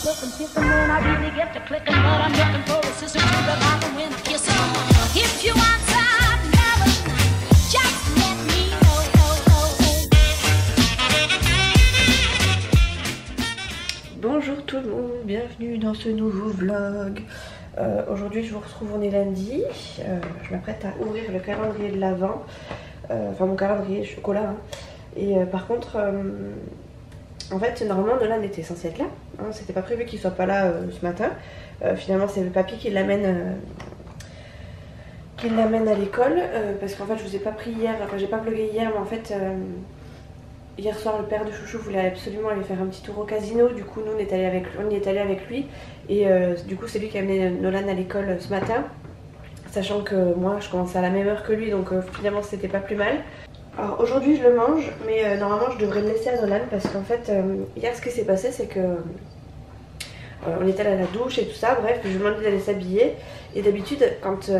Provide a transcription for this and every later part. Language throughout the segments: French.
looking, picking when I really get to clicking, but I'm looking for a sister to revive and win a kiss. If you want some loving, just let me know. Bonjour tout le monde, bienvenue dans ce nouveau vlog. Aujourd'hui je vous retrouve, on est lundi. Je m'apprête à ouvrir le calendrier de l'Avent. Enfin mon calendrier chocolat hein. Et par contre en fait normalement Nolan était censé être là hein. C'était pas prévu qu'il soit pas là ce matin. Finalement c'est le papy qui l'amène à l'école parce qu'en fait je vous ai pas pris hier, enfin j'ai pas vlogué hier mais en fait hier soir le père de Chouchou voulait absolument aller faire un petit tour au casino. Du coup nous on y est allé avec lui et du coup c'est lui qui a amené Nolan à l'école ce matin. Sachant que moi je commençais à la même heure que lui, donc finalement c'était pas plus mal. Alors aujourd'hui je le mange, mais normalement je devrais le laisser à Nolan parce qu'en fait hier ce qui s'est passé c'est que on était allé à la douche et tout ça, bref je lui ai demandé d'aller s'habiller. Et d'habitude quand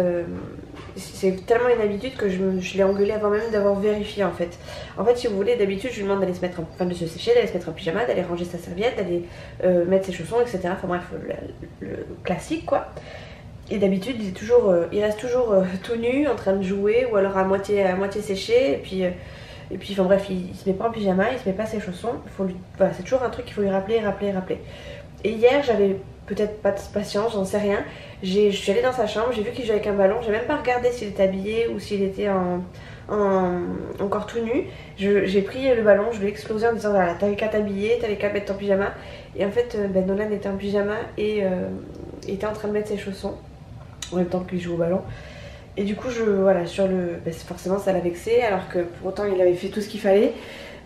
c'est tellement une habitude que je l'ai engueulé avant même d'avoir vérifié en fait. En fait si vous voulez d'habitude je lui demande d'aller se mettre de se sécher, d'aller se mettre en pyjama, d'aller ranger sa serviette, d'aller mettre ses chaussons etc. Enfin bref le classique quoi. Et d'habitude il reste toujours tout nu en train de jouer ou alors à moitié séché et puis enfin bref il se met pas en pyjama, il se met pas ses chaussons, voilà, c'est toujours un truc qu'il faut lui rappeler. Et hier j'avais peut-être pas de patience, j'en sais rien, je suis allée dans sa chambre, j'ai vu qu'il jouait avec un ballon, j'ai même pas regardé s'il était habillé ou s'il était encore tout nu. J'ai pris le ballon, je l'ai explosé en disant voilà t'avais qu'à t'habiller, t'avais qu'à mettre ton pyjama. Et en fait Nolan était en pyjama et était en train de mettre ses chaussons en même temps qu'il joue au ballon. Et du coup forcément ça l'a vexé alors que pour autant il avait fait tout ce qu'il fallait.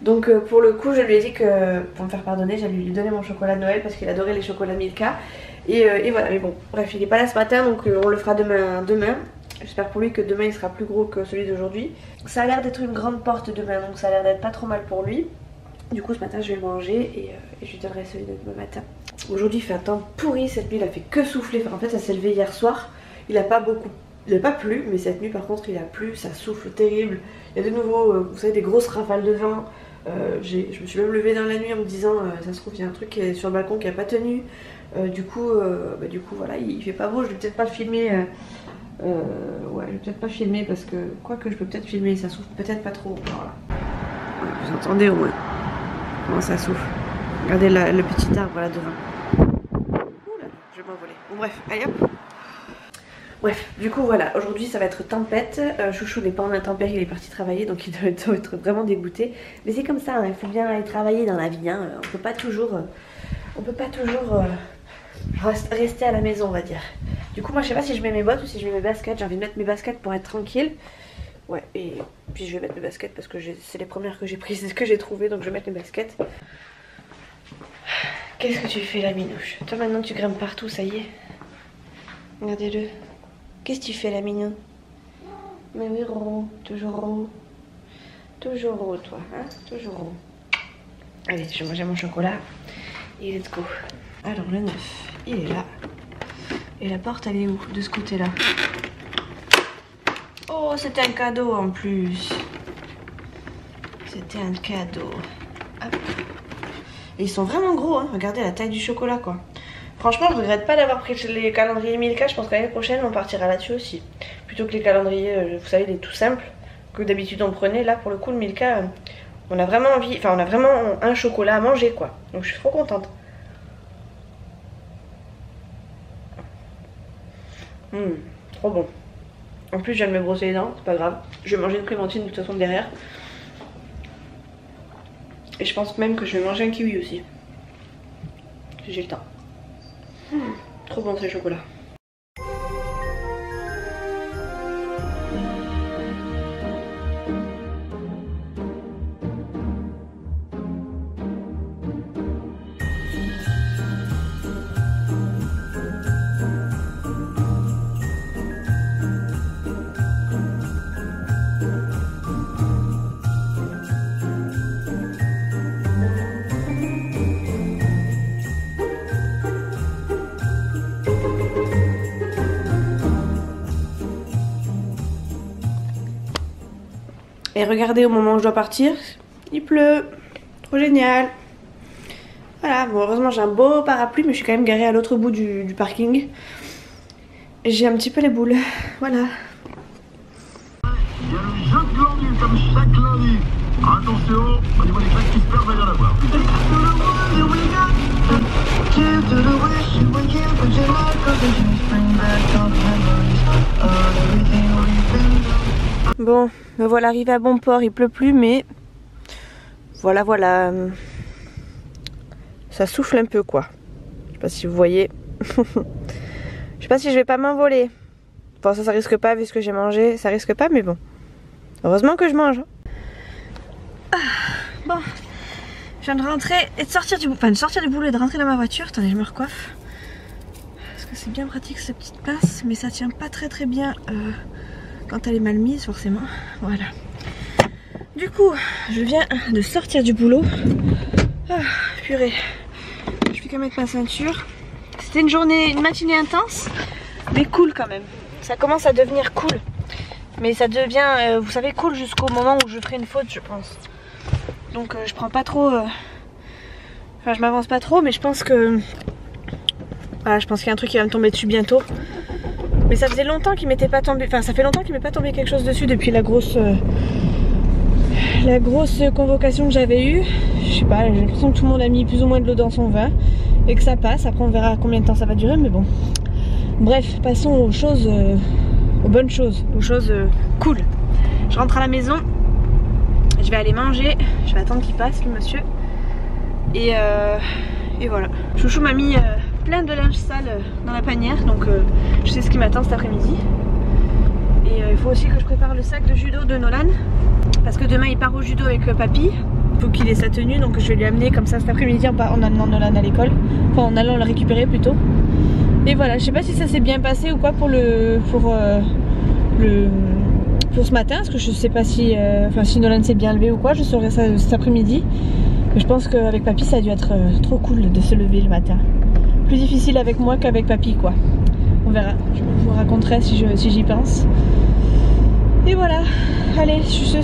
Donc pour le coup je lui ai dit que pour me faire pardonner j'allais lui donner mon chocolat de Noël parce qu'il adorait les chocolats Milka. Et voilà, mais bon bref il est pas là ce matin donc on le fera demain. J'espère pour lui que demain il sera plus gros que celui d'aujourd'hui. Ça a l'air d'être une grande porte demain donc ça a l'air d'être pas trop mal pour lui. Du coup ce matin je vais le manger et je lui donnerai celui de demain matin. Aujourd'hui il fait un temps pourri, cette nuit il a fait que souffler, en fait ça s'est levé hier soir. Il n'a pas plu, mais cette nuit par contre il a plu, ça souffle terrible. Il y a de nouveau, vous savez, des grosses rafales de vent. Je me suis même levée dans la nuit en me disant, ça se trouve il y a un truc qui est sur le balcon qui n'a pas tenu. Du coup voilà, il fait pas beau, je vais peut-être pas le filmer. Ouais, je vais peut-être pas filmer parce que, quoique je peux peut-être filmer, ça souffle peut-être pas trop. Voilà. Ouais, vous entendez au moins comment ça souffle. Regardez le petit arbre là devant. Oula, je vais m'envoler. Bon bref, allez hop. Bref, du coup voilà, aujourd'hui ça va être tempête. Chouchou n'est pas en intempérie, il est parti travailler donc il doit être vraiment dégoûté. Mais c'est comme ça, hein, il faut bien aller travailler dans la vie. Hein. On peut pas toujours rester à la maison on va dire. Du coup moi je sais pas si je mets mes bottes ou si je mets mes baskets. J'ai envie de mettre mes baskets pour être tranquille. Ouais, et puis je vais mettre mes baskets parce que c'est les premières que j'ai prises, que j'ai trouvées, donc je vais mettre mes baskets. Qu'est-ce que tu fais la minouche? Toi maintenant tu grimpes partout, ça y est. Regardez-le. Qu'est-ce que tu fais la mignonne? Mais oui Roro, toujours Roro. Toujours Roro toi, hein? Toujours Roro. Allez, je vais manger mon chocolat et let's go. Alors le 9, il est là. Et la porte elle est où? De ce côté là. Oh c'était un cadeau en plus. C'était un cadeau. Hop. Et ils sont vraiment gros hein, regardez la taille du chocolat quoi. Franchement je regrette pas d'avoir pris les calendriers Milka, je pense que l'année prochaine on partira là-dessus aussi. Plutôt que les calendriers, vous savez, les tout simples, que d'habitude on prenait. Là pour le coup le Milka, on a vraiment envie, enfin on a vraiment un chocolat à manger quoi. Donc je suis trop contente. Trop bon. En plus je viens de me brosser les dents, c'est pas grave. Je vais manger une clémentine de toute façon derrière. Et je pense même que je vais manger un kiwi aussi. Si j'ai le temps. Trop bon ces chocolats. Et regardez, au moment où je dois partir, il pleut. Trop génial. Voilà, bon, heureusement j'ai un beau parapluie, mais je suis quand même garée à l'autre bout du parking. Et j'ai un petit peu les boules. Voilà. Il y a le jeu de glandu comme chaque lundi. Attention, au niveau des classes qui se perdent, il va y en avoir. Bon, me voilà arrivé à bon port, il pleut plus, mais voilà, voilà. Ça souffle un peu, quoi. Je sais pas si vous voyez. Je sais pas si je vais pas m'envoler. Bon, ça risque pas, vu ce que j'ai mangé, ça risque pas, mais bon. Heureusement que je mange. Ah, bon, je viens de rentrer et de sortir du boulot, enfin de sortir du boulot et de rentrer dans ma voiture. Attendez, je me recoiffe. Parce que c'est bien pratique cette petite pince, mais ça tient pas très bien quand elle est mal mise, forcément. Voilà. Du coup, je viens de sortir du boulot. Ah, purée. Je vais quand même mettre ma ceinture. C'était une matinée intense, mais cool quand même. Ça commence à devenir cool. Mais ça devient, vous savez, cool jusqu'au moment où je ferai une faute, je pense. Donc je prends pas trop... Enfin, je m'avance pas trop, mais je pense que... Voilà, je pense qu'il y a un truc qui va me tomber dessus bientôt. Mais ça faisait longtemps qu'il m'était pas tombé... Enfin, ça fait longtemps qu'il m'est pas tombé quelque chose dessus depuis la grosse convocation que j'avais eue. Je sais pas, j'ai l'impression que tout le monde a mis plus ou moins de l'eau dans son vin. Et que ça passe. Après, on verra combien de temps ça va durer, mais bon. Bref, passons aux choses... aux bonnes choses, aux choses cool. Je rentre à la maison, je vais aller manger, je vais attendre qu'il passe le monsieur. Et voilà. Chouchou m'a mis plein de linge sale dans la panière, donc je sais ce qui m'attend cet après-midi. Et il faut aussi que je prépare le sac de judo de Nolan, parce que demain il part au judo avec papy. Il faut qu'il ait sa tenue, donc je vais lui amener comme ça cet après-midi en amenant Nolan à l'école. Enfin en allant le récupérer plutôt. Et voilà, je sais pas si ça s'est bien passé ou quoi pour ce matin, parce que je sais pas si, si Nolan s'est bien levé ou quoi, je saurai ça cet après-midi. Mais je pense qu'avec papy ça a dû être trop cool de se lever le matin. Plus difficile avec moi qu'avec papy, quoi. On verra, je vous raconterai si j'y pense. Et voilà, allez, sur ce,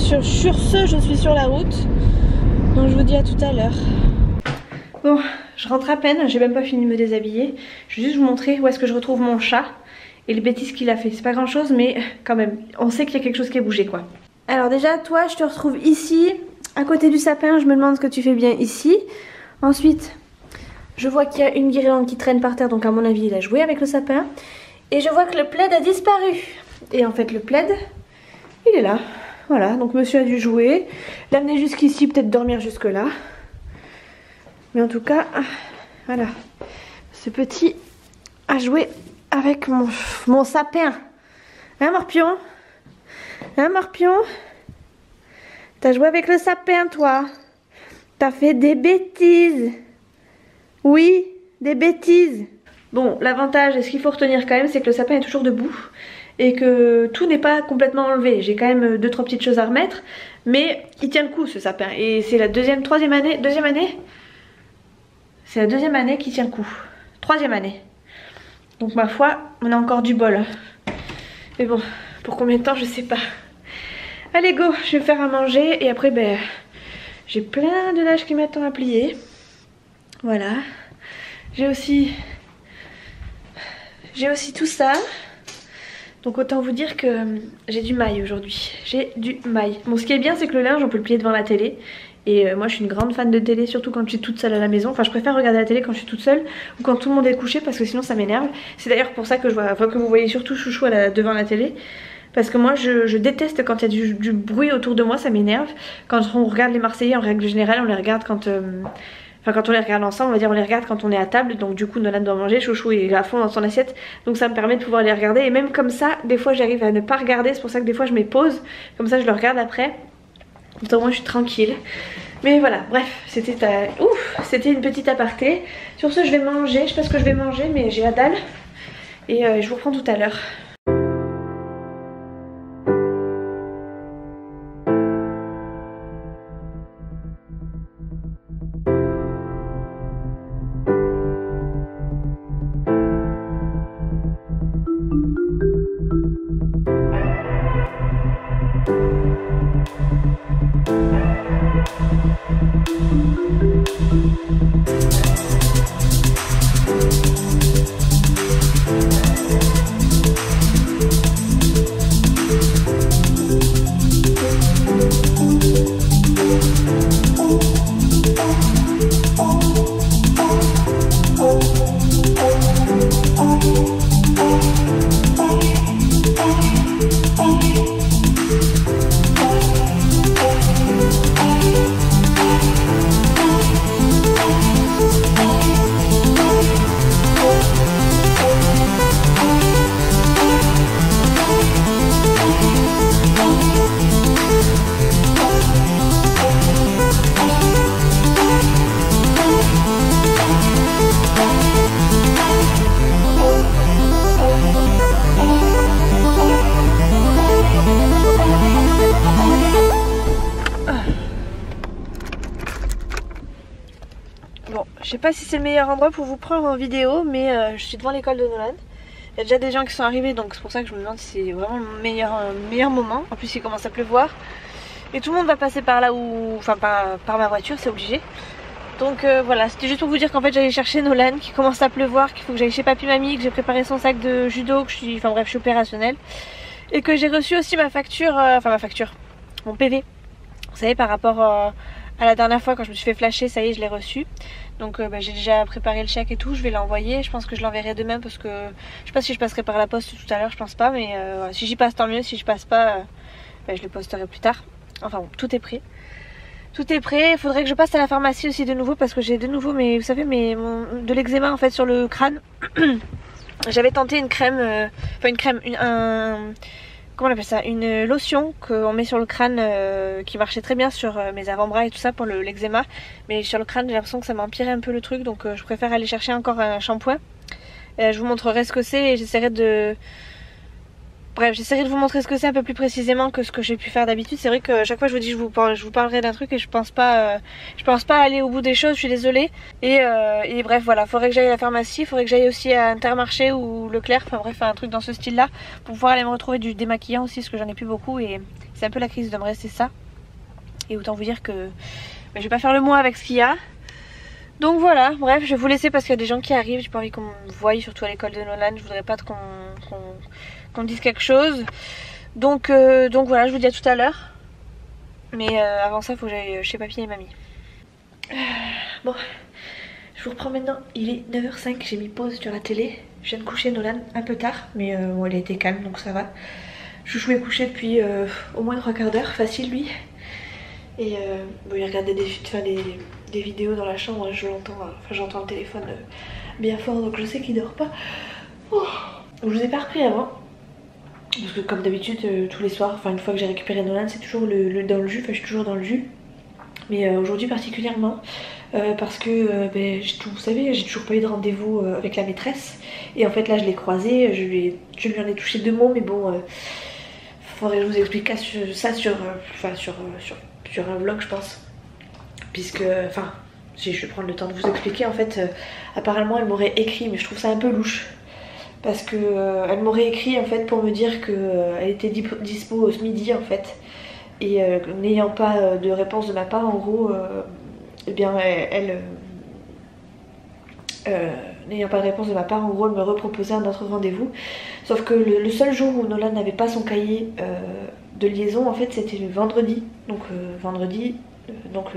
je suis sur la route. Donc je vous dis à tout à l'heure. Bon, je rentre à peine, j'ai même pas fini de me déshabiller. Je vais juste vous montrer où est-ce que je retrouve mon chat et les bêtises qu'il a fait. C'est pas grand chose, mais quand même, on sait qu'il y a quelque chose qui a bougé, quoi. Alors déjà, toi, je te retrouve ici, à côté du sapin. Je me demande ce que tu fais bien ici. Ensuite, je vois qu'il y a une guirlande qui traîne par terre, donc à mon avis, il a joué avec le sapin. Et je vois que le plaid a disparu. Et en fait, le plaid, il est là. Voilà, donc monsieur a dû jouer, l'amener jusqu'ici, peut-être dormir jusque là. Mais en tout cas, voilà, ce petit a joué avec mon sapin. Hein, Morpion? Hein, Morpion? T'as joué avec le sapin, toi? T'as fait des bêtises? Oui, des bêtises. Bon, l'avantage, et ce qu'il faut retenir quand même, c'est que le sapin est toujours debout. Et que tout n'est pas complètement enlevé. J'ai quand même 2-3 petites choses à remettre. Mais il tient le coup, ce sapin. Et c'est la troisième année. C'est la deuxième année qui tient le coup. 3e année. Donc ma foi, on a encore du bol. Mais bon, pour combien de temps, je sais pas. Allez go, je vais me faire à manger. Et après, ben, j'ai plein de linge qui m'attend à plier. Voilà. J'ai aussi tout ça. Donc autant vous dire que j'ai du mail aujourd'hui. J'ai du mail. Bon, ce qui est bien, c'est que le linge, on peut le plier devant la télé. Et moi, je suis une grande fan de télé, surtout quand je suis toute seule à la maison. Enfin, je préfère regarder la télé quand je suis toute seule ou quand tout le monde est couché, parce que sinon ça m'énerve. C'est d'ailleurs pour ça que que vous voyez surtout Chouchou devant la télé. Parce que moi, je déteste quand il y a du bruit autour de moi, ça m'énerve. Quand on regarde les Marseillais, en règle générale, on les regarde quand... Enfin, quand on les regarde ensemble, on va dire on les regarde quand on est à table. Donc du coup, Nolan doit manger, Chouchou est à fond dans son assiette. Donc ça me permet de pouvoir les regarder. Et même comme ça, des fois j'arrive à ne pas regarder. C'est pour ça que des fois je mets pause. Comme ça je le regarde après. Au moins je suis tranquille. Mais voilà, bref, c'était une petite aparté. Sur ce, je vais manger. Je sais pas ce que je vais manger, mais j'ai la dalle. Et je vous reprends tout à l'heure. sais pas si c'est le meilleur endroit pour vous prendre en vidéo, mais je suis devant l'école de Nolan. Il y a déjà des gens qui sont arrivés, donc c'est pour ça que je me demande si c'est vraiment le meilleur moment. En plus il commence à pleuvoir. Et tout le monde va passer par là où... Enfin par ma voiture, c'est obligé. Donc voilà, c'était juste pour vous dire qu'en fait j'allais chercher Nolan, qui commence à pleuvoir, qu'il faut que j'aille chez Papy Mamie, que j'ai préparé son sac de judo, que je suis... Enfin bref, je suis opérationnelle. Et que j'ai reçu aussi ma facture, mon PV. Vous savez, par rapport à la dernière fois quand je me suis fait flasher, ça y est, je l'ai reçu. Donc j'ai déjà préparé le chèque et tout, je vais l'envoyer. Je pense que je l'enverrai demain parce que je sais pas si je passerai par la poste tout à l'heure, je pense pas. Mais voilà, si j'y passe tant mieux, si je passe pas, je le posterai plus tard. Enfin bon, tout est prêt. Tout est prêt, il faudrait que je passe à la pharmacie aussi de nouveau parce que j'ai de nouveau, mais vous savez, de l'eczéma en fait sur le crâne. J'avais tenté une crème, comment on appelle ça, une lotion qu'on met sur le crâne qui marchait très bien sur mes avant-bras et tout ça pour l'eczéma. Mais sur le crâne j'ai l'impression que ça m'a empiré un peu le truc, donc je préfère aller chercher encore un shampoing. Je vous montrerai ce que c'est et j'essaierai de... Bref, j'essaierai de vous montrer ce que c'est un peu plus précisément que ce que j'ai pu faire d'habitude. C'est vrai que chaque fois je vous dis je vous parlerai d'un truc et je pense pas aller au bout des choses, je suis désolée. Et bref voilà, faudrait que j'aille à la pharmacie, faudrait que j'aille aussi à Intermarché ou Leclerc, enfin bref un truc dans ce style là, pour pouvoir aller me retrouver du démaquillant aussi parce que j'en ai plus beaucoup et c'est un peu la crise de me rester ça. Et autant vous dire que je vais pas faire le mois avec ce qu'il y a. Donc voilà, bref, je vais vous laisser parce qu'il y a des gens qui arrivent, j'ai pas envie qu'on me voie, surtout à l'école de Nolan, je voudrais pas qu'on me dise quelque chose. Donc voilà, je vous dis à tout à l'heure. Mais avant ça, il faut que j'aille chez Papy et Mamie. Bon, je vous reprends maintenant, il est 9h05, j'ai mis pause sur la télé. Je viens de coucher Nolan un peu tard, mais bon, il a été calme donc ça va. Chouchou est couché depuis au moins 3/4 d'heure, facile lui. Et bon, il regardait des vidéos dans la chambre, je l'entends, j'entends le téléphone bien fort donc je sais qu'il dort pas. Oh. Je vous ai pas repris avant parce que comme d'habitude tous les soirs, enfin une fois que j'ai récupéré Nolan c'est toujours dans le jus, enfin je suis toujours dans le jus. Mais aujourd'hui particulièrement parce que vous savez j'ai toujours pas eu de rendez-vous avec la maîtresse. Et en fait là je l'ai croisée, je lui en ai touché 2 mots mais bon faudrait que je vous explique ça sur un vlog je pense. Puisque, enfin, si je vais prendre le temps de vous expliquer, en fait, apparemment elle m'aurait écrit, mais je trouve ça un peu louche. Parce que elle m'aurait écrit en fait pour me dire qu'elle était dispo ce midi en fait. Et n'ayant pas de réponse de ma part, en gros, eh bien n'ayant pas de réponse de ma part, en gros, elle me reproposait un autre rendez-vous. Sauf que le seul jour où Nolan n'avait pas son cahier de liaison, en fait, c'était le vendredi. Donc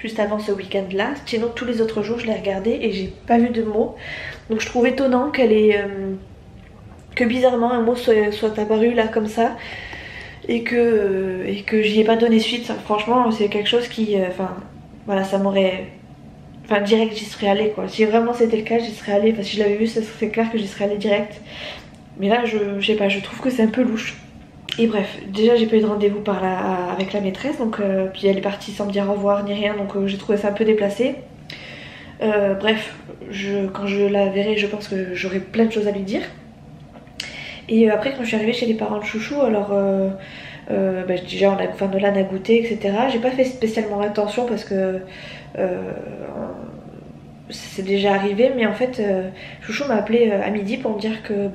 juste avant ce week-end là. Sinon tous les autres jours je l'ai regardé et j'ai pas vu de mots. Donc je trouve étonnant qu'elle ait que bizarrement un mot soit apparu là comme ça et que j'y ai pas donné suite. Franchement c'est quelque chose qui voilà, ça m'aurait direct j'y serais allée quoi. Si vraiment c'était le cas j'y serais allée, si je l'avais vu ça serait clair que j'y serais allée direct. Mais là je sais pas, je trouve que c'est un peu louche. Et bref, déjà j'ai pas eu de rendez-vous avec la maîtresse, donc puis elle est partie sans me dire au revoir ni rien, donc j'ai trouvé ça un peu déplacé. Bref, quand je la verrai, je pense que j'aurai plein de choses à lui dire. Et après quand je suis arrivée chez les parents de Chouchou, alors déjà Nolan a goûté, etc. J'ai pas fait spécialement attention parce que c'est déjà arrivé, mais en fait Chouchou m'a appelé à midi pour me dire que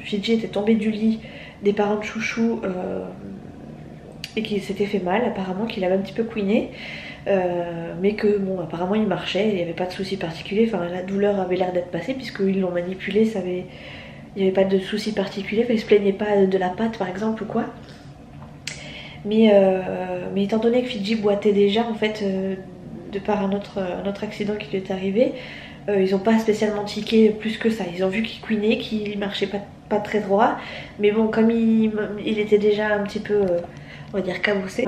Fidji était tombé du lit des parents de Chouchou et qu'il s'était fait mal, apparemment qu'il avait un petit peu couiné, mais que bon apparemment il marchait, il n'y avait pas de soucis particuliers, enfin la douleur avait l'air d'être passée puisqu'ils l'ont manipulé, il n'y avait pas de soucis particuliers, il se plaignait pas de la patte par exemple ou quoi. Mais étant donné que Fidji boitait déjà en fait de par un autre accident qui lui est arrivé, ils n'ont pas spécialement tiqué plus que ça. Ils ont vu qu'il couinait, qu'il marchait pas très droit, mais bon comme il était déjà un petit peu on va dire cabossé,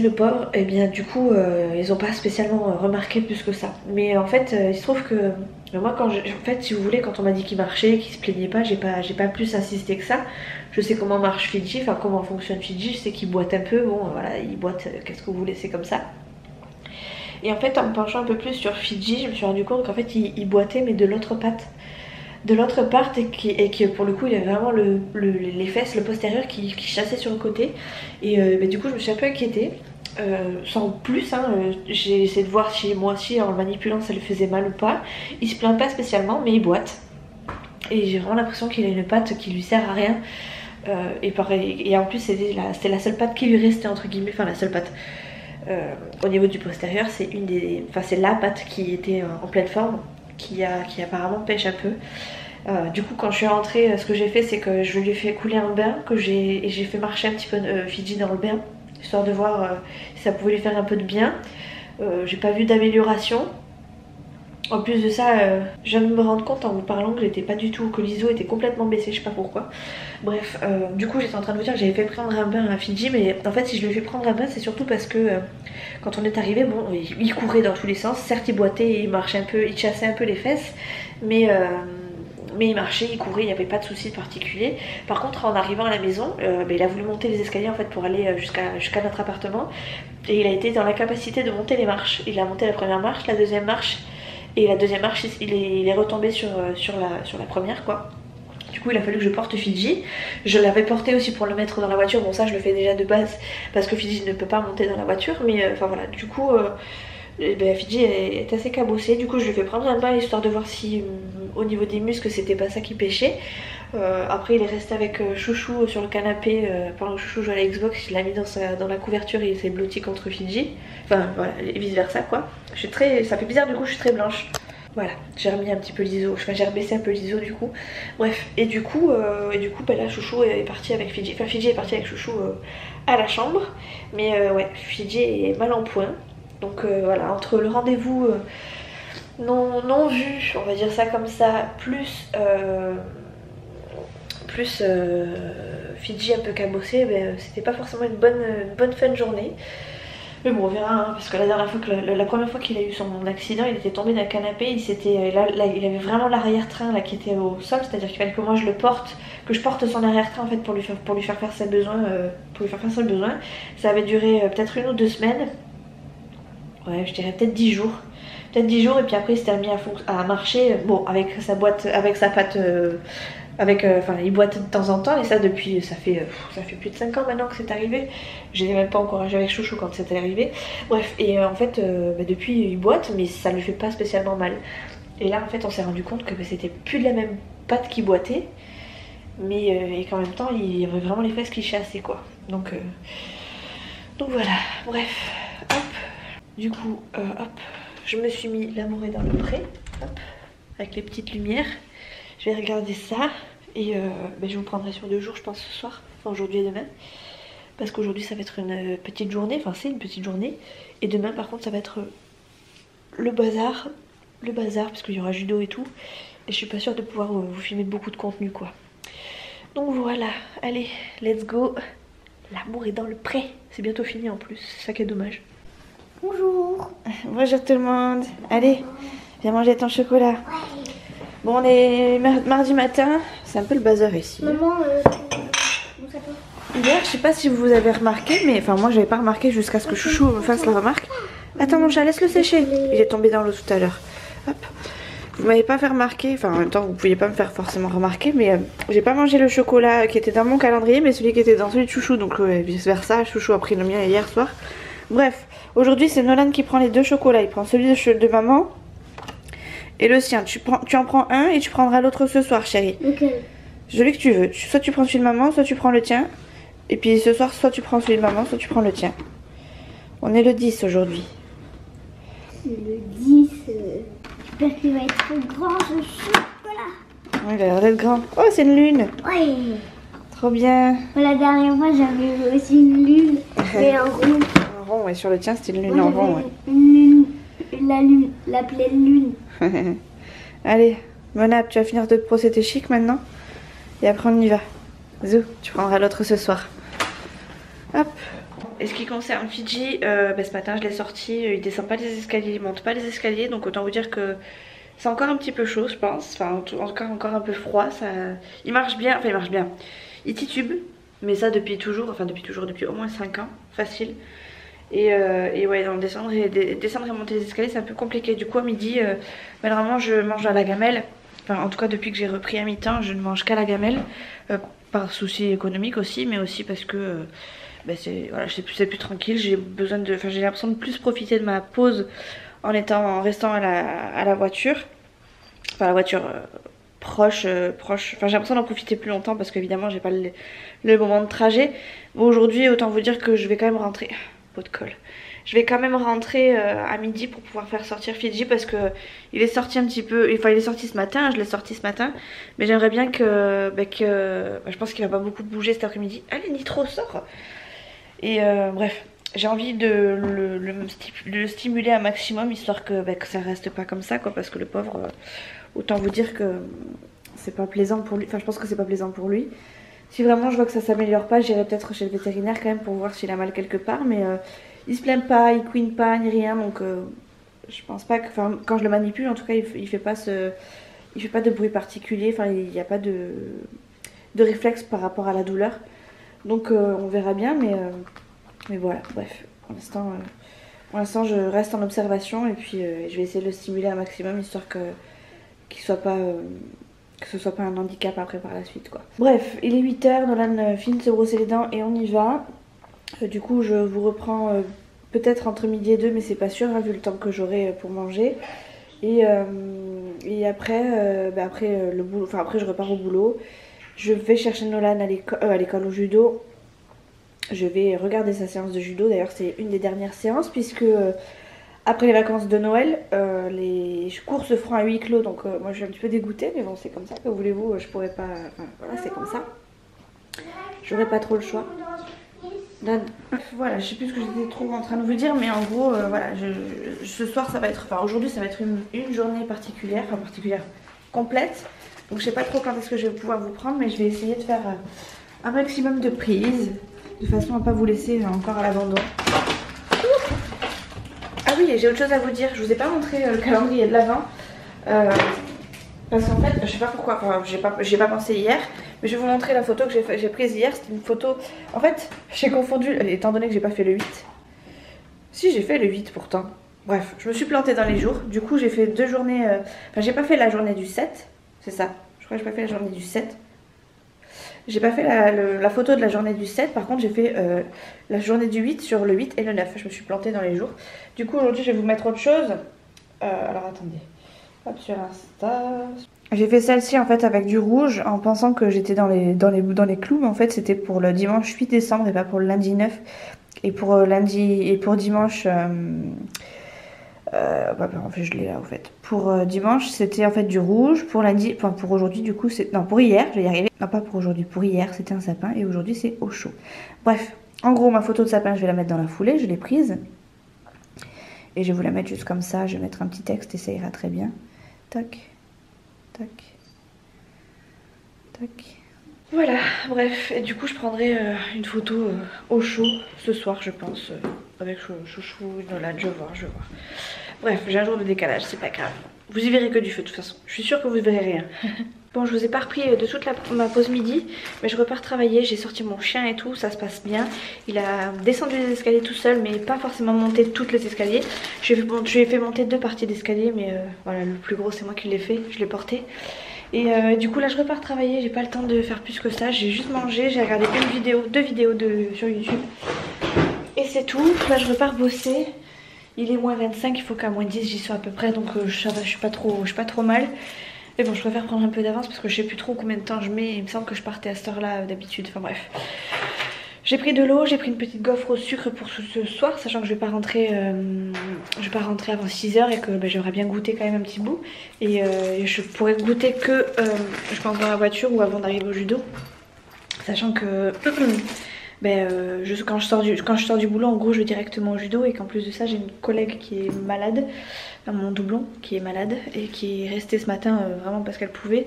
le pauvre, et bien du coup ils n'ont pas spécialement remarqué plus que ça. Mais en fait il se trouve que moi en fait si vous voulez, quand on m'a dit qu'il marchait, qu'il se plaignait pas, j'ai pas plus insisté que ça. Je sais comment marche Fidji, enfin comment fonctionne Fidji, je sais qu'il boite un peu, bon voilà il boite, qu'est-ce que vous voulez, c'est comme ça. Et en fait en me penchant un peu plus sur Fidji, je me suis rendu compte qu'en fait il boitait mais de l'autre patte. Et que pour le coup il y avait vraiment les fesses, le postérieur qui chassait sur le côté. Et du coup je me suis un peu inquiétée. sans plus, hein, j'ai essayé de voir si moi aussi en le manipulant ça lui faisait mal ou pas. Il se plaint pas spécialement mais il boite. Et j'ai vraiment l'impression qu'il a une patte qui lui sert à rien. Et pareil, et en plus c'était la seule patte qui lui restait entre guillemets, enfin la seule patte. Au niveau du postérieur, c'est c'est la patte qui était en pleine forme, qui apparemment pêche un peu. Du coup quand je suis rentrée, ce que j'ai fait c'est que je lui ai fait couler un bain, et j'ai fait marcher un petit peu Fidji dans le bain, histoire de voir si ça pouvait lui faire un peu de bien. J'ai pas vu d'amélioration. En plus de ça, je viens de me rendre compte en vous parlant que j'étais pas du tout, que l'ISO était complètement baissé, je sais pas pourquoi. Bref, du coup j'étais en train de vous dire que j'avais fait prendre un bain à Fidji, mais en fait si je lui ai fait prendre un bain c'est surtout parce que quand on est arrivé, bon, il courait dans tous les sens, certes il boitait, il marchait un peu, il chassait un peu les fesses, mais il marchait, il courait, il n'y avait pas de soucis particuliers. Par contre en arrivant à la maison, il a voulu monter les escaliers en fait pour aller jusqu'à notre appartement, et il a été dans l'incapacité de monter les marches. Il a monté la première marche, la deuxième marche, et la deuxième marche il est retombé sur la première quoi. Du coup il a fallu que je porte Fidji. Je l'avais porté aussi pour le mettre dans la voiture, bon ça je le fais déjà de base parce que Fidji ne peut pas monter dans la voiture, mais enfin voilà, du coup Fidji est assez cabossé. Du coup je lui ai fait prendre un bain histoire de voir si au niveau des muscles c'était pas ça qui pêchait. Après il est resté avec Chouchou sur le canapé pendant que Chouchou jouait à la Xbox. Il l'a mis dans la couverture et il s'est blotti contre Fidji. Enfin voilà, et vice versa quoi. Ça fait bizarre, du coup je suis très blanche. Voilà, j'ai remis un petit peu l'ISO, enfin j'ai rebaissé un peu l'ISO du coup. Bref, et du coup là Chouchou est parti avec Fidji. Enfin Fidji est parti avec Chouchou à la chambre. Mais ouais, Fidji est mal en point. Donc voilà, entre le rendez-vous non vu, on va dire ça comme ça, plus Fidji un peu cabossé, c'était pas forcément une bonne fin de journée. Mais bon on verra hein, parce que la première fois qu'il a eu son accident, il était tombé d'un canapé, il avait vraiment l'arrière-train là qui était au sol, c'est-à-dire qu'il fallait que moi que je porte son arrière-train en fait pour lui faire faire ses besoins, Ça avait duré peut-être 1 ou 2 semaines. Ouais, je dirais peut-être 10 jours. Et puis après il s'était mis à marcher, bon avec sa boîte, avec sa patte, il boite de temps en temps, et ça depuis, ça fait plus de 5 ans maintenant que c'est arrivé. Je n'ai même pas encouragé avec Chouchou quand c'était arrivé. Bref, et en fait depuis il boite, mais ça lui fait pas spécialement mal. Et là en fait on s'est rendu compte que c'était plus de la même patte qui boitait, mais et qu'en même temps il y avait vraiment les fesses qui chassaient quoi. Donc voilà, bref, hop. Du coup, je me suis mis L'amour est dans le pré, hop, avec les petites lumières. Je vais regarder ça et je vous prendrai sur 2 jours je pense ce soir, enfin aujourd'hui et demain. Parce qu'aujourd'hui ça va être une petite journée, enfin c'est une petite journée. Et demain par contre ça va être le bazar parce qu'il y aura judo et tout. Et je suis pas sûre de pouvoir vous filmer beaucoup de contenu quoi. Donc voilà, allez, let's go. L'amour est dans le pré, c'est bientôt fini en plus, c'est ça qui est dommage. Bonjour. Bonjour tout le monde. Allez, viens manger ton chocolat. Bon, on est mardi matin. C'est un peu le bazar ici. Maman, Hier, je sais pas si vous avez remarqué, mais enfin moi j'avais pas remarqué jusqu'à ce que Chouchou me fasse la remarque. Attends mon chat, laisse-le sécher. Il est tombé dans l'eau tout à l'heure. Hop. Vous m'avez pas fait remarquer, enfin en même temps vous pouviez pas me faire forcément remarquer, mais j'ai pas mangé le chocolat qui était dans mon calendrier, mais celui qui était dans celui de Chouchou, donc vice versa. Chouchou a pris le mien hier soir. Bref, aujourd'hui c'est Nolan qui prend les 2 chocolats. Il prend celui de maman et le sien. Tu en prends un et tu prendras l'autre ce soir, chérie. ok. Celui que tu veux. Soit tu prends celui de maman, soit tu prends le tien. Et puis ce soir, soit tu prends celui de maman, soit tu prends le tien. On est le 10 aujourd'hui. Le 10, j'espère qu'il va être grand ce chocolat. Oui, il a l'air d'être grand. Oh, c'est une lune. Ouais. Trop bien. La dernière fois, j'avais aussi une lune, mais en rond. En rond, ouais, sur le tien, c'était une lune en rond. Ouais. Une lune, la pleine lune. Allez, Monap, tu vas finir de te brosser tes chics maintenant. Et après, on y va. Zou, tu prendras l'autre ce soir. Hop. Et ce qui concerne Fidji, ce matin je l'ai sorti, il descend pas les escaliers, il monte pas les escaliers, donc autant vous dire que c'est encore un petit peu chaud je pense, enfin encore un peu froid, il marche bien, enfin il marche bien, il titube, mais ça depuis depuis au moins 5 ans, facile. Et ouais, donc descendre et monter les escaliers c'est un peu compliqué, du coup à midi, normalement je mange à la gamelle, enfin en tout cas depuis que j'ai repris à mi-temps je ne mange qu'à la gamelle, par souci économique aussi, mais aussi parce que voilà, c'est plus tranquille. J'ai besoin de, enfin j'ai l'impression de plus profiter de ma pause en restant à la voiture. Enfin la voiture proche. Enfin j'ai l'impression d'en profiter plus longtemps parce qu'évidemment j'ai pas le moment de trajet. Bon, aujourd'hui autant vous dire que je vais quand même rentrer. Pot de colle. Je vais quand même rentrer à midi pour pouvoir faire sortir Fidji parce que il est sorti un petit peu, enfin il est sorti ce matin, je l'ai sorti ce matin, mais j'aimerais bien que, je pense qu'il va pas beaucoup bouger cet après-midi. Allez Nitro, sort. Et bref, j'ai envie de le stimuler un maximum histoire que ça reste pas comme ça quoi, parce que le pauvre, autant vous dire que c'est pas plaisant pour lui, enfin je pense que c'est pas plaisant pour lui. Si vraiment je vois que ça s'améliore pas, j'irai peut-être chez le vétérinaire quand même pour voir s'il a mal quelque part, mais il se plaint pas, il couine pas ni rien, donc je pense pas que, enfin quand je le manipule en tout cas il fait pas de bruit particulier, enfin il n'y a pas de réflexe par rapport à la douleur, donc on verra bien, mais voilà, bref, pour l'instant je reste en observation et puis je vais essayer de le stimuler un maximum histoire qu'il soit pas que ce soit pas un handicap après par la suite quoi. Bref, il est 8 h, Nolan finit de se brosser les dents et on y va. Du coup je vous reprends peut-être entre midi et 2 mais c'est pas sûr hein, vu le temps que j'aurai pour manger. Et après, le boulot, enfin après je repars au boulot. Je vais chercher Nolan à l'école au judo. Je vais regarder sa séance de judo. D'ailleurs c'est une des dernières séances puisque après les vacances de Noël, les cours se feront à huis clos. Donc moi je suis un petit peu dégoûtée mais bon c'est comme ça, que voulez-vous, je pourrais pas, enfin voilà c'est comme ça. J'aurais pas trop le choix. Voilà, je sais plus ce que j'étais trop en train de vous dire, mais en gros, voilà, ce soir ça va être, enfin aujourd'hui ça va être une journée particulière, enfin particulière, complète. Donc je sais pas trop quand est-ce que je vais pouvoir vous prendre, mais je vais essayer de faire un maximum de prises, de façon à pas vous laisser encore à l'abandon. Ah oui, et j'ai autre chose à vous dire, je vous ai pas montré le calendrier de l'Avent. Parce qu'en fait, je sais pas pourquoi, enfin, j'ai pas pensé hier, mais je vais vous montrer la photo que j'ai prise hier. C'était une photo, en fait, j'ai confondu, étant donné que j'ai pas fait le 8. Si, j'ai fait le 8 pourtant. Bref, je me suis plantée dans les jours, du coup j'ai fait 2 journées, enfin j'ai pas fait la journée du 7, c'est ça, je crois que j'ai pas fait la journée du 7. J'ai pas fait la photo de la journée du 7, par contre j'ai fait la journée du 8 sur le 8 et le 9, je me suis plantée dans les jours. Du coup aujourd'hui je vais vous mettre autre chose, alors attendez. Hop, sur Insta. J'ai fait celle-ci en fait avec du rouge en pensant que j'étais dans les clous, mais en fait c'était pour le dimanche 8 décembre et pas pour le lundi 9. Et pour dimanche, en fait je l'ai là en fait. Pour dimanche c'était en fait du rouge, pour lundi, enfin pour aujourd'hui du coup c'est, non pour hier, je vais y arriver. Non pas pour aujourd'hui, pour hier c'était un sapin et aujourd'hui c'est au chaud. Bref, en gros ma photo de sapin je vais la mettre dans la foulée, je l'ai prise. Et je vais vous la mettre juste comme ça, je vais mettre un petit texte et ça ira très bien. Tac, tac, tac. Voilà, bref, et du coup je prendrai une photo au chaud ce soir je pense, avec Chouchou, Nolan, je vais voir. Bref, j'ai un jour de décalage, c'est pas grave. Vous y verrez que du feu de toute façon, je suis sûre que vous ne verrez rien. Bon, je vous ai pas repris de toute ma pause midi, mais je repars travailler, j'ai sorti mon chien et tout, ça se passe bien. Il a descendu les escaliers tout seul, mais pas forcément monté toutes les escaliers. Je lui ai fait monter 2 parties d'escalier, mais voilà, le plus gros c'est moi qui l'ai fait, je l'ai porté. Et du coup là je repars travailler, j'ai pas le temps de faire plus que ça, j'ai juste mangé, j'ai regardé 2 vidéos sur YouTube. Et c'est tout, là je repars bosser. Il est moins 25, il faut qu'à moins 10 j'y sois à peu près, donc ça va, je suis pas trop mal. Mais bon, je préfère prendre un peu d'avance parce que je sais plus trop combien de temps je mets. Il me semble que je partais à cette heure-là d'habitude. Enfin bref. J'ai pris de l'eau, j'ai pris une petite gaufre au sucre pour ce soir, sachant que je vais pas rentrer avant 6 h et que j'aimerais bien goûter quand même un petit bout. Et je pourrais goûter que, je pense, dans la voiture ou avant d'arriver au judo. Sachant que quand je sors du boulot, en gros, je vais directement au judo et qu'en plus de ça, j'ai une collègue qui est malade. Mon doublon qui est malade et qui est restée ce matin vraiment parce qu'elle pouvait,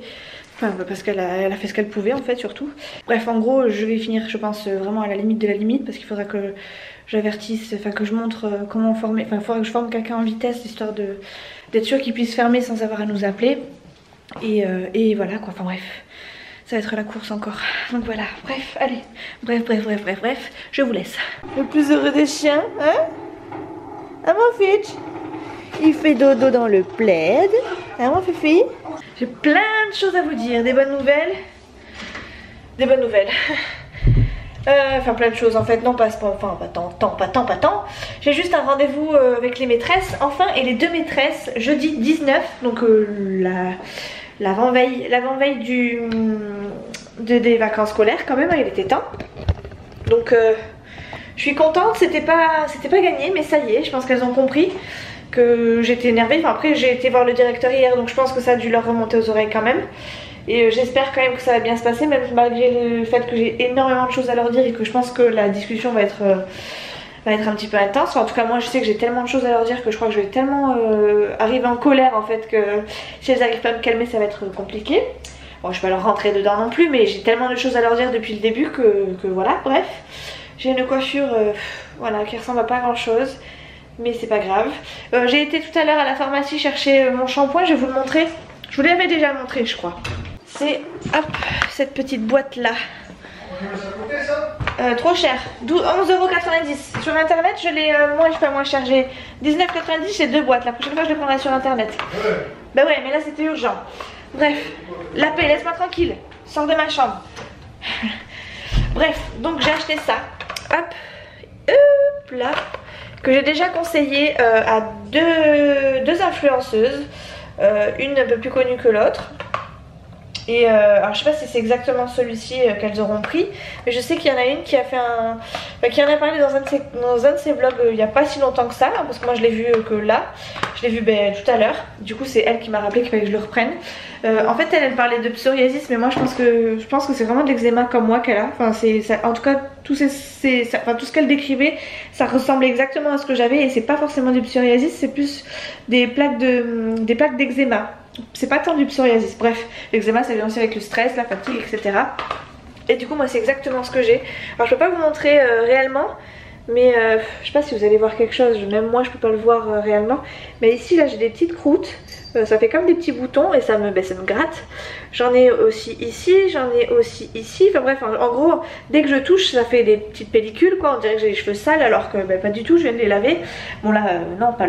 enfin parce qu'elle a fait ce qu'elle pouvait en fait surtout. Bref, en gros je vais finir je pense vraiment à la limite de la limite parce qu'il faudra que j'avertisse, enfin que je montre comment former, enfin il faudra que je forme quelqu'un en vitesse histoire d'être sûr qu'il puisse fermer sans avoir à nous appeler et voilà quoi, enfin bref. Ça va être la course encore. Donc voilà, bref, allez. Bref, je vous laisse. Le plus heureux des chiens, hein? Ah mon Fitch? Il fait dodo dans le plaid. Hein mon Fifi? J'ai plein de choses à vous dire. Des bonnes nouvelles. Enfin plein de choses en fait, non pas tant. J'ai juste un rendez-vous avec les maîtresses enfin, et les 2 maîtresses jeudi 19, donc l'avant-veille des vacances scolaires quand même, il était temps. Donc je suis contente, c'était pas gagné, mais ça y est, je pense qu'elles ont compris que j'étais énervée. Enfin après j'ai été voir le directeur hier, donc je pense que ça a dû leur remonter aux oreilles quand même. Et j'espère quand même que ça va bien se passer, même malgré le fait que j'ai énormément de choses à leur dire et que je pense que la discussion va être un petit peu intense. Enfin, en tout cas moi je sais que j'ai tellement de choses à leur dire que je crois que je vais tellement arriver en colère en fait, que si elles n'arrivent pas à me calmer ça va être compliqué. Bon, je vais pas leur rentrer dedans non plus, mais j'ai tellement de choses à leur dire depuis le début que voilà, bref. J'ai une coiffure voilà, qui ressemble à pas grand chose, mais c'est pas grave. J'ai été tout à l'heure à la pharmacie chercher mon shampoing, je vais vous le montrer. Je vous l'avais déjà montré je crois. C'est hop, cette petite boîte là. Trop cher, 11,90 €. Sur internet je l'ai moins cher, j'ai 19,90 €, j'ai 2 boîtes. La prochaine fois je les prendrai sur internet. Bah ouais, mais là c'était urgent. Bref, la paix, laisse-moi tranquille, sors de ma chambre. Bref, donc j'ai acheté ça. Hop là, que j'ai déjà conseillé à deux influenceuses, une un peu plus connue que l'autre. Et alors je sais pas si c'est exactement celui-ci qu'elles auront pris, mais je sais qu'il y en a une qui a fait qui en a parlé dans un de ses vlogs il n'y a pas si longtemps que ça, hein, parce que moi je l'ai vu que là, je l'ai vu tout à l'heure. Du coup c'est elle qui m'a rappelé qu'il fallait que je le reprenne. En fait elle parlait de psoriasis, mais moi je pense que c'est vraiment de l'eczéma comme moi qu'elle a. Enfin en tout cas tout ce qu'elle décrivait, ça ressemble exactement à ce que j'avais, et c'est pas forcément du psoriasis, c'est plus des plaques d'eczéma. C'est pas tant du psoriasis. Bref, l'eczéma ça vient aussi avec le stress, la fatigue, etc. Et du coup moi c'est exactement ce que j'ai. Alors je peux pas vous montrer réellement, mais je sais pas si vous allez voir quelque chose, même moi je peux pas le voir réellement. Mais ici là j'ai des petites croûtes, ça fait comme des petits boutons et ça me gratte. J'en ai aussi ici, j'en ai aussi ici. Enfin bref, en gros dès que je touche ça fait des petites pellicules quoi. On dirait que j'ai les cheveux sales alors que pas du tout, je viens de les laver. Bon là non pas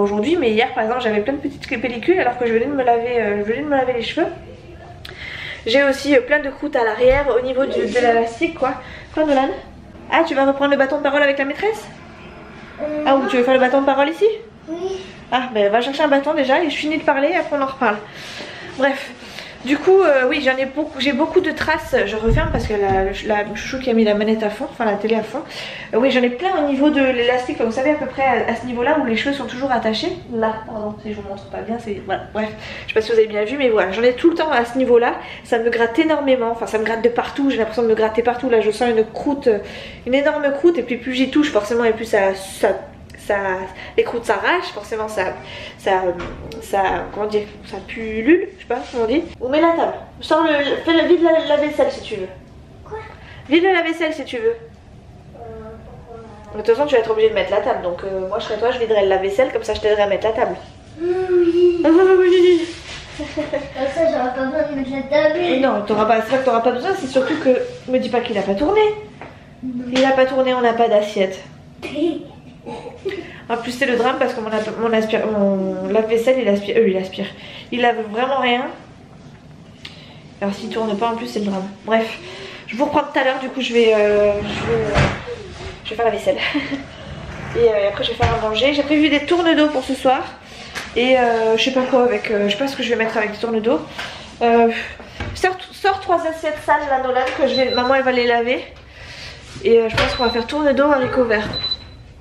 aujourd'hui, mais hier par exemple j'avais plein de petites pellicules alors que je venais de me laver les cheveux. J'ai aussi plein de croûtes à l'arrière au niveau de l'élastique quoi. Quoi Nolan? Ah, tu vas reprendre le bâton de parole avec la maîtresse? Ah, ou tu veux faire le bâton de parole ici? Oui. Ah, ben va chercher un bâton déjà et je finis de parler et après on en reparle. Bref, du coup, oui, j'ai beaucoup de traces. Je referme parce que la chouchou qui a mis la manette à fond, enfin la télé à fond. Oui, j'en ai plein au niveau de l'élastique. Vous savez à peu près à ce niveau-là où les cheveux sont toujours attachés. Là, pardon, si je vous montre pas bien, c'est voilà. Bref, je sais pas si vous avez bien vu, mais voilà, j'en ai tout le temps à ce niveau-là. Ça me gratte énormément. Enfin, ça me gratte de partout. J'ai l'impression de me gratter partout. Là, je sens une croûte, une énorme croûte, et puis plus j'y touche, forcément, et plus les croûtes s'arrachent, forcément ça comment dire, ça pullule, je sais pas comment on dit. On met la table, vide la vaisselle si tu veux. Quoi? Vide la vaisselle si tu veux. De toute façon tu vas être obligé de mettre la table, donc moi je serais toi, je viderais la vaisselle, comme ça je t'aiderai à mettre la table. Oui. Oui. Comme ça j'aurai pas besoin de mettre la table. Non, c'est pas que t'auras pas besoin, c'est surtout que, me dis pas qu'il a pas tourné. Il a pas tourné, on n'a pas d'assiette. En plus c'est le drame parce que mon lave-vaisselle il aspire. Il lave vraiment rien. Alors s'il tourne pas en plus c'est le drame. Bref, je vous reprends tout à l'heure, du coup je vais faire la vaisselle. Et après je vais faire à manger. J'ai prévu des tournes d'eau pour ce soir. Et je sais pas quoi avec, je sais pas ce que je vais mettre avec des tournes d'eau. Sors 3 assiettes sales là Nolan que maman elle va les laver. Et je pense qu'on va faire tourne d'eau haricots verts.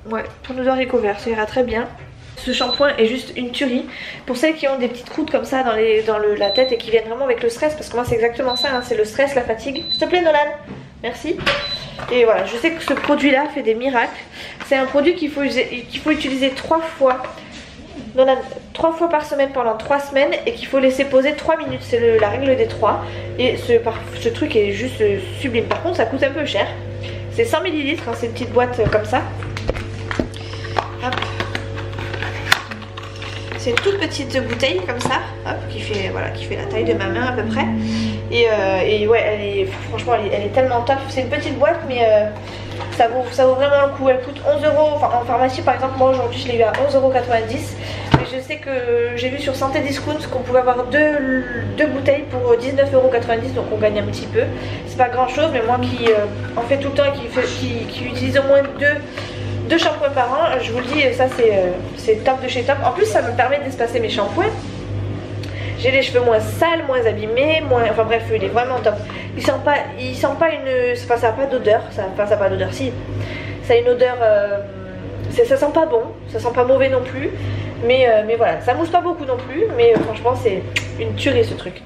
Ouais, tourne d'eau haricots verts, ça ira très bien. Ce shampoing est juste une tuerie. Pour celles qui ont des petites croûtes comme ça dans la tête et qui viennent vraiment avec le stress, parce que moi c'est exactement ça, hein, c'est le stress, la fatigue. S'il te plaît Nolan, merci. Et voilà, je sais que ce produit là fait des miracles. C'est un produit qu'il faut utiliser 3 fois. Nolan, 3 fois par semaine pendant 3 semaines et qu'il faut laisser poser 3 minutes. C'est la règle des 3. Et ce truc est juste sublime. Par contre ça coûte un peu cher. C'est 100 ml, hein, c'est une petite boîte comme ça. Hop. C'est une toute petite bouteille comme ça, hop, qui fait la taille de ma main à peu près. Et ouais, franchement elle est tellement top. C'est une petite boîte mais Ça vaut vraiment le coup. Elle coûte 11 €. Enfin, en pharmacie par exemple, moi aujourd'hui je l'ai eu à 11,90 €. Mais je sais que j'ai vu sur Santé Discount qu'on pouvait avoir deux bouteilles pour 19,90 €. Donc on gagne un petit peu. C'est pas grand chose, mais moi qui en fais tout le temps et qui utilise au moins deux shampoings par an, je vous le dis, ça c'est top de chez top. En plus ça me permet d'espacer mes shampoings. J'ai les cheveux moins sales, moins abîmés, enfin bref, il est vraiment top. Il sent pas une... Enfin ça n'a pas d'odeur, ça n'a pas d'odeur, si. Ça a une odeur... ça sent pas bon, ça sent pas mauvais non plus. Mais voilà, ça mousse pas beaucoup non plus. Mais franchement c'est une tuerie ce truc.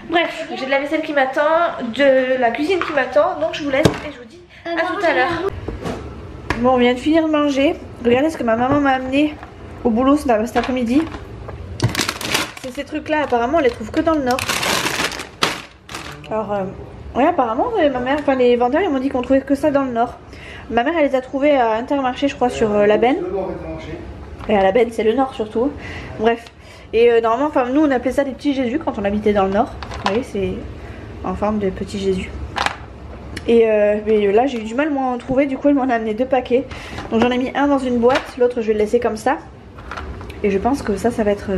Bref, j'ai de la vaisselle qui m'attend, de la cuisine qui m'attend. Donc je vous laisse et je vous dis à tout à l'heure. Bon, on vient de finir de manger. Regardez ce que ma maman m'a amené au boulot cet après-midi. C'est ces trucs là, apparemment on les trouve que dans le nord. Alors ouais, apparemment ma mère, enfin les vendeurs ils m'ont dit qu'on trouvait que ça dans le nord. Ma mère elle les a trouvés à Intermarché je crois sur la Benne. Et à la Benne c'est le nord surtout. Bref. Et normalement enfin nous on appelait ça des petits Jésus quand on habitait dans le nord. Vous voyez c'est en forme de petit Jésus. Et mais là j'ai eu du mal moi à en trouver, du coup elle m'en a amené 2 paquets. Donc j'en ai mis un dans une boîte, l'autre je vais le laisser comme ça. Et je pense que ça va être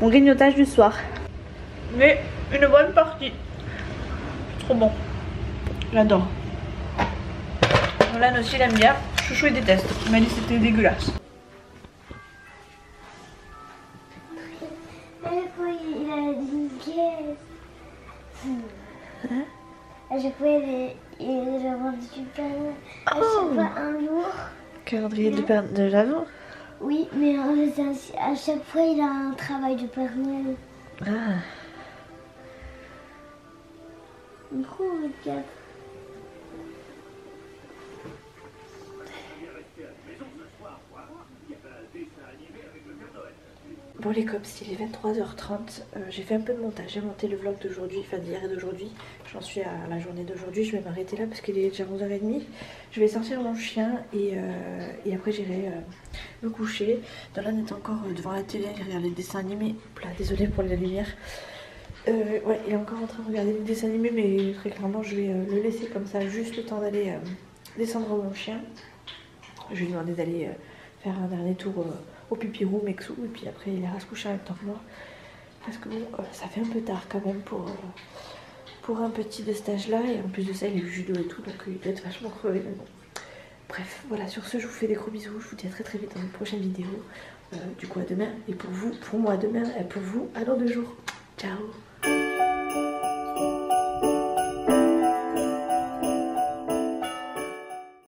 mon grignotage du soir. Mais une bonne partie. Trop bon. J'adore. Nolan aussi il aime bien. Chouchou il déteste. Il m'a dit que c'était dégueulasse. Il a une caisse. À chaque fois il a vendu du pain. À chaque fois un jour. Calendrier de l'Avent. Oui, mais à chaque fois il a un travail de Père Noël. Ah. Du coup, regarde. Bon les cops, il est 23h30, j'ai fait un peu de montage, j'ai monté le vlog d'aujourd'hui, enfin d'hier et d'aujourd'hui. J'en suis à la journée d'aujourd'hui, je vais m'arrêter là parce qu'il est déjà 11h30. Je vais sortir mon chien et après j'irai me coucher. Dolan est encore devant la télé, il regarde les dessins animés. Là, désolée pour la lumière. Ouais, il est encore en train de regarder les dessins animés, mais très clairement je vais le laisser comme ça, juste le temps d'aller descendre mon chien. Je vais lui demander d'aller faire un dernier tour au pipirou, Mexou, et puis après il ira se coucher en même temps que moi. Parce que bon, ça fait un peu tard quand même pour un petit de cet âge-là, et en plus de ça il est judo et tout, donc il doit être vachement crevé, mais bon. Bref, voilà, sur ce je vous fais des gros bisous, je vous dis à très vite dans une prochaine vidéo. Du coup à demain, et pour moi à demain, et pour vous à dans 2 jours. Ciao.